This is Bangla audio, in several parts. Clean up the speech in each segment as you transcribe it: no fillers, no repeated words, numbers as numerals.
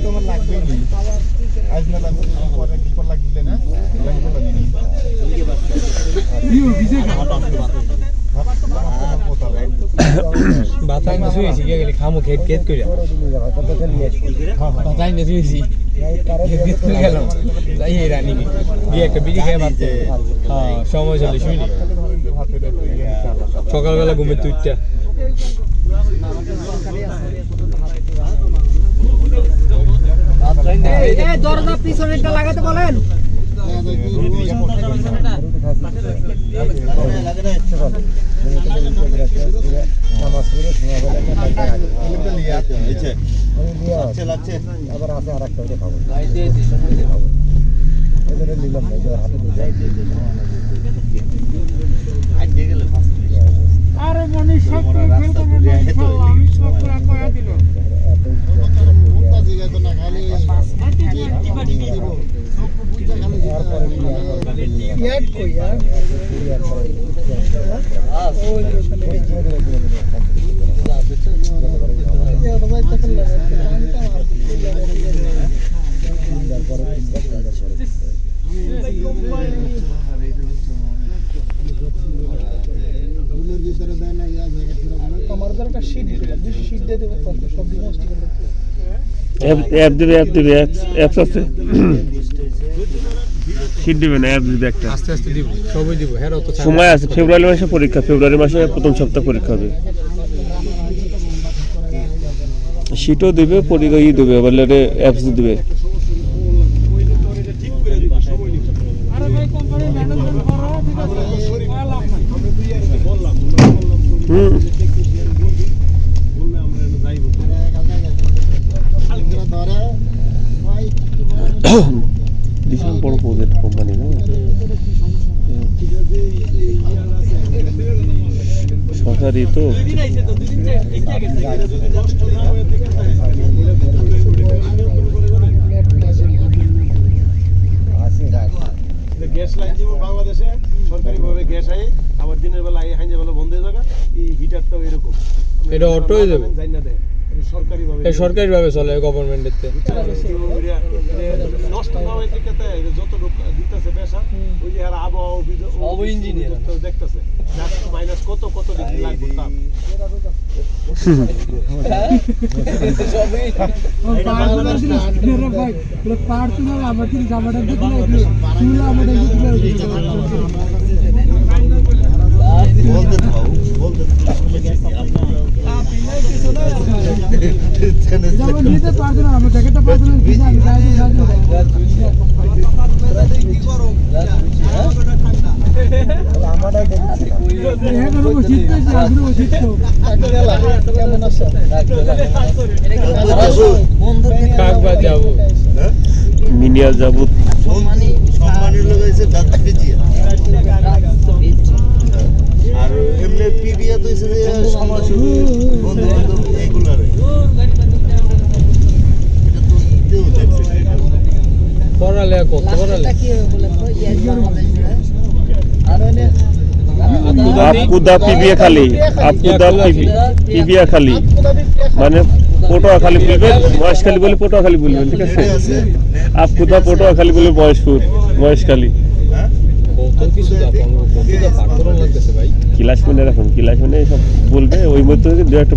তোমার লাগবেই নি আজ না লাগবে পরে কি পর লাগবে না বাতাই না শুয়েছি গিয়ে গেলে খামো খেত খেত করে বাতাই না শুয়েছি গেল যাই রানি গিয়ে একটা বিড়ি খেয়ে ভাবছে হ্যাঁ সময় চলে শুইনি সকালবেলা ঘুমের তুইটা দরজা পিছনেরটা লাগাতে বলেন আরে মনীষ সব দিল অ্যাপ দিবে অ্যাপস আছে শীট দিবে না অ্যাপ দিবে একটা আস্তে আস্তে দিব সবই দিব হ্যাঁ অত সময় আছে ফেব্রুয়ারি মাসে পরীক্ষা ফেব্রুয়ারি মাসে প্রথম সপ্তাহ পরীক্ষা হবে শীটও দিবে পরীক্ষা দেবে বলে অ্যাপস দিবে বিশাল বড় প্রজেক্ট কোম্পানি না সরকারি তো গ্যাস লাইন যেমন বাংলাদেশে সরকারিভাবে গ্যাস আই আবার দিনের বেলা আই হাইজে বেলা বন্ধ হয়ে যাবে এই হিটারটাও এরকম এটা অটো হয়ে যাবে জানি না দেয় সরকারিভাবে চলে গভর্নমেন্টের নষ্ট না হয়ে দেখতে যত দিতেছে পেশা ওই যে আবহাওয়া ইঞ্জিনিয়ার দেখতেছে মাইনাস কত কত ডিগ্রি লাগবে তাপ নিতে পারবো না আমি জ্যাকেটটা পারবো না মিনিয়া যাবো আর এমনি পিবিয়া তো সমাজ বন্ধু বান্ধব এইগুলার পড়ালে কত পড়ালে आपकुदा पिबिया खाली आपकुदा पिबिया खाली মানে পটুয়াখালী বলবে মহেশখালী বলে পটুয়াখালী বলবেন ঠিক আছে आपकुदा পটুয়াখালী বলে মহেশখালী কত কিছু পাঠরণ লাগতেছে ভাই ক্লাস মানে এরকম ক্লাস মানে সব বলবে ওই মধ্যে দু একটা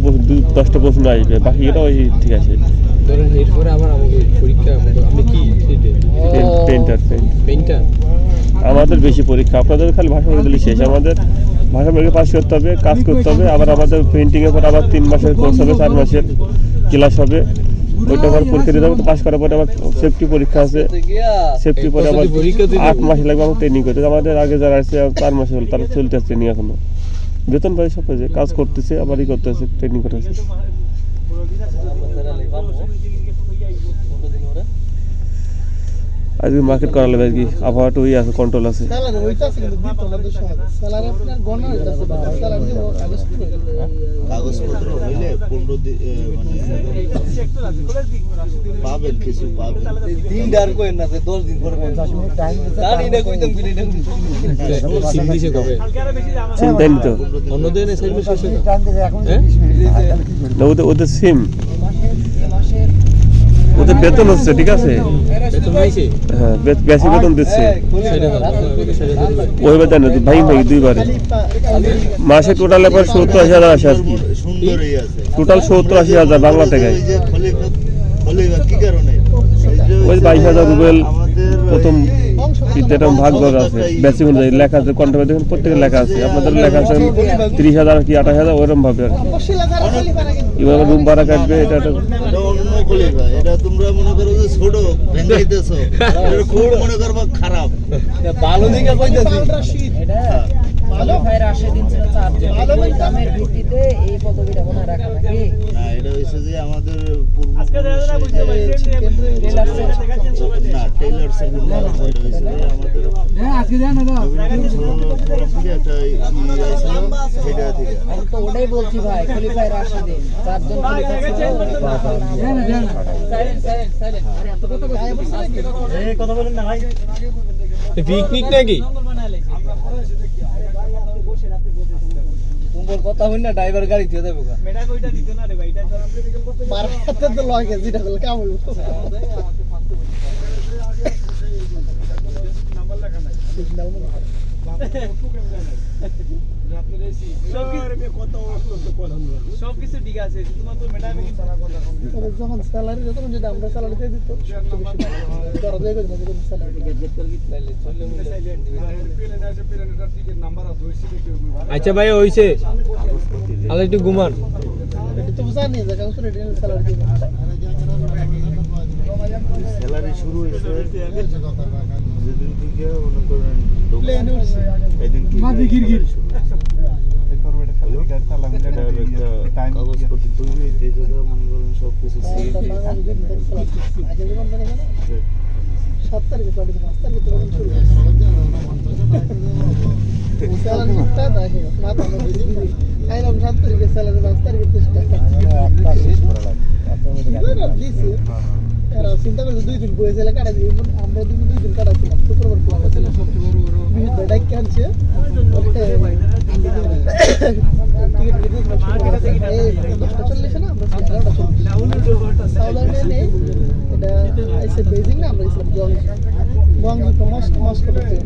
10টা প্রশ্ন আসবে বাকি এটা ওই ঠিক আছে ধরেন এরপরে আবার আমাদের পরীক্ষা আমি কি পেইন্টার আমাদের বেশি পরীক্ষা আপনাদের খালি ভাষা বদলি শেষ আমাদের ভাষা মেঘে পাস করতে হবে কাজ করতে হবে আবার আমাদের পেইন্টিংয়ের পর আবার 3 মাসের কোর্স হবে 4 মাসের ক্লাস হবে ওইটা আবার পরীক্ষা দিতে হবে তো পাস করার পরে আবার সেফটি পরীক্ষা আছে সেফটি পরে আবার 8 মাস লাগবে আমার ট্রেনিং করতে আমাদের আগে যারা আছে 4 মাস হল তারা চলতে আছে ট্রেনিং এখনো বেতন পাই সব পাইছে কাজ করতেছে আবারই করতেছে ট্রেনিং করতেছে আজকে মার্কেট করা লাগবে কি আবহাওয়াটা ওই আছে কন্ট্রোল আছে কাগজপত্র হইলে 15 দিন মানে পাবেন কিছু পাবেন দিন ডার কই না 10 দিন পরে 50 মিনিট টাইম জানি না কইতাম কি না সিম দিছে কবে সিম দেন তো অন্য দিন এসাইনমেন্ট শেষ হলো না ওদের সিম ওদের বেতন হচ্ছে, ঠিক আছে, বেতন পাইছে হ্যাঁ বেশি বেতন দিচ্ছে, সেটা ওই বেতন ভাই ভাই দুইবারে মাসে টোটাল এবার 70-80 হাজার আসে আর কি, সুন্দরই আছে টোটাল 70-80 হাজার বাংলা টাকায়। ওই যে খলিফা কি কারণে ওই 22,000 রুবেল আমাদের প্রথম যেটা ভাগ ভাগ আছে বেশি অনুযায়ী লেখা আছে, কন্ট্রাক্ট দেখুন প্রত্যেকের লেখা আছে, আপনাদের লেখা আছে 30,000 কি 28,000 ওরকম ভাবে আর কি। এবার রুম ভাড়া কাটবে, এটা একটা এটা অন্য খলিফা, এটা তোমরা মনে করো যে ছোট ভেঙাইতেছো, এটা খুব মনে করবা খারাপ। ভালো দিকে কইতাছি ভালো ভাইরা সেদিন ছিল চারজন ওই দামের ভিত্তিতে এই পদবিটা মনে রাখা নাকি না, এটা হইছে যে আমাদের পূর্ব আজকে দেখা যায় বুঝতে না টেইলার্স এর গুলো আছে, এটা হইছে যে আমাদের হ্যাঁ আজকে জান না থেকে একটা সেটা থেকে আমি তো ওটাই বলছি ভাই খলিফায়ে রাশিদিন চারজন খলিফা ছিল জান জান সাইলেন্ট আরে এত কথা বলছিস এই কথা বলেন না ভাই পিকনিক নাকি তোমার কথা হই না ড্রাইভার গাড়ি দিয়ে দেবো মেডা কইটা দিত না রে ভাই, এটা মারতে তো লাগে যেটা বলে কেমন নাম্বার লেখা নাই। সবকিছু ঠিক আছে, তোমার তো মেডা আমি যখন স্যালারি যখন যদি আমরা স্যালারি দিয়ে দিত দর দিয়ে করে দিত স্যালারি আচ্ছা ভাই হইছে আর একটু ঘুমান এটা তো জানি যে কাউকে রেডি স্যালারি দিব স্যালারি শুরু হয়েছে যেদিন থেকে মনে করেন এদিন মাঝে গিরগির কাগজপত্র তৈরি হইতে এই জায়গায় মনে করেন সব কিছু আগে যখন মানে 7 তারিখে 5 তারিখে তো শুরু স্যালারি দিতে দাহে মাথা না দিদি আইলাম 7 তারিখে স্যালারি 5 তারিখে তো স্টার্ট দিছে এরা চিন্তা করে 2 দিন বসে এলা কাটা দিব আমরা 2 দিন কাটা ছিল শুক্রবার ক্লাস ছিল বিহিত ডাক কানছে টিকিট না আমরা 11টা সাউদার্নে নেই এটা আইসে বেজিং না আমরা ইসলাম গং তো মস্কো থেকে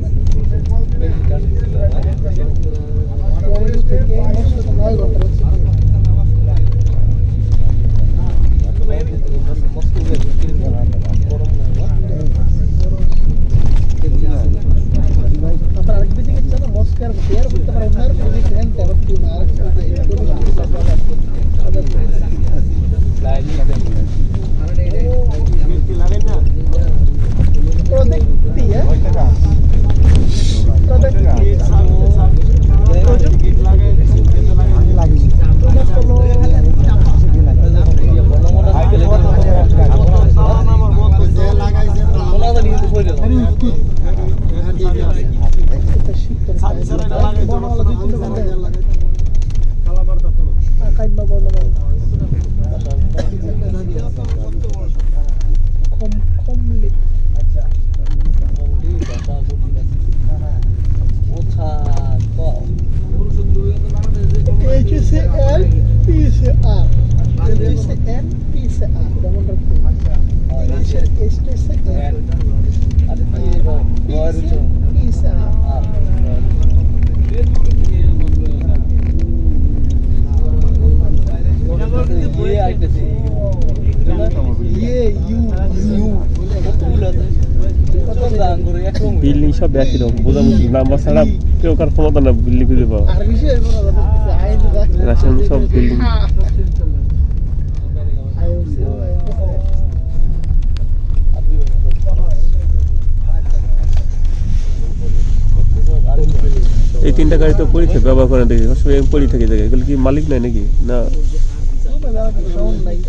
থেকে মস্কো 9 ঘন্টা আপনার আরেক দিকে চলো মস্কোর শেয়ার করতে পারেন না প্রেসিডেন্ট আবার কি মার বিল্ডিং সব একই রকম, বোঝাবুঝি নাম্বার ছাড়া কেউ কার ক্ষমতা না বিল্ডিং খুঁজে পাওয়া। রাশিয়ান সব বিল্ডিং এই 3টা গাড়ি তো পরীক্ষা ব্যবহার করেন দেখি, সবসময় পরীক্ষা থেকে যায়, এগুলো কি মালিক নাই নাকি না?